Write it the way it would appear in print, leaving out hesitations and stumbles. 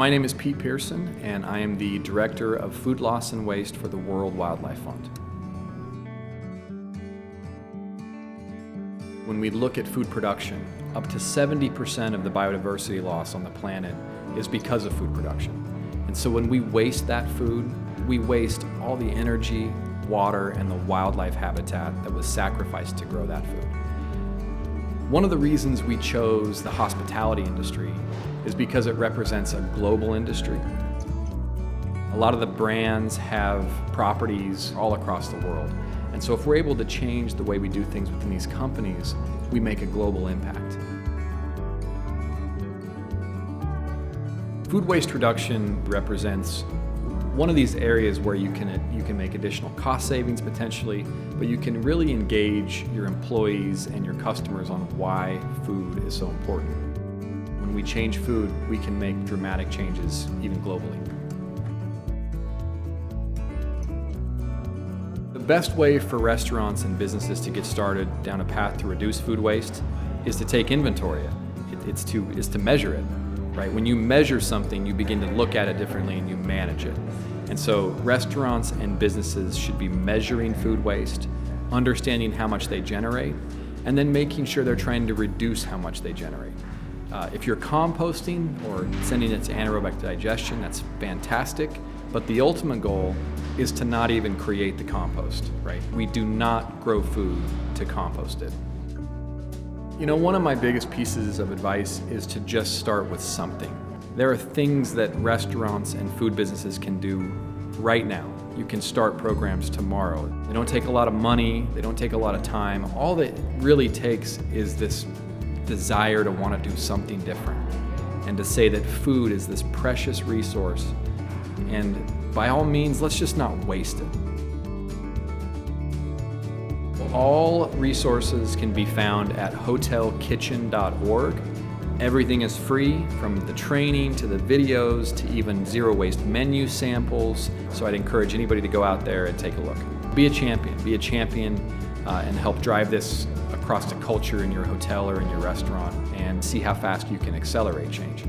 My name is Pete Pearson, and I am the Director of Food Loss and Waste for the World Wildlife Fund. When we look at food production, up to 70% of the biodiversity loss on the planet is because of food production. And so when we waste that food, we waste all the energy, water, and the wildlife habitat that was sacrificed to grow that food. One of the reasons we chose the hospitality industry is because it represents a global industry. A lot of the brands have properties all across the world. And so if we're able to change the way we do things within these companies, we make a global impact. Food waste reduction represents one of these areas where you can make additional cost savings potentially, but you can really engage your employees and your customers on why food is so important. When we change food, we can make dramatic changes even globally. The best way for restaurants and businesses to get started down a path to reduce food waste is to take inventory. It's to measure it. Right? When you measure something, you begin to look at it differently and you manage it. And so restaurants and businesses should be measuring food waste, understanding how much they generate, and then making sure they're trying to reduce how much they generate. If you're composting or sending it to anaerobic digestion, that's fantastic, but the ultimate goal is to not even create the compost, right? We do not grow food to compost it. You know, one of my biggest pieces of advice is to just start with something. There are things that restaurants and food businesses can do right now. You can start programs tomorrow. They don't take a lot of money, they don't take a lot of time. All that really takes is this desire to want to do something different and to say that food is this precious resource, and by all means, let's just not waste it. All resources can be found at hotelkitchen.org. Everything is free, from the training to the videos to even zero waste menu samples. So I'd encourage anybody to go out there and take a look. Be a champion and help drive this across the culture in your hotel or in your restaurant and see how fast you can accelerate change.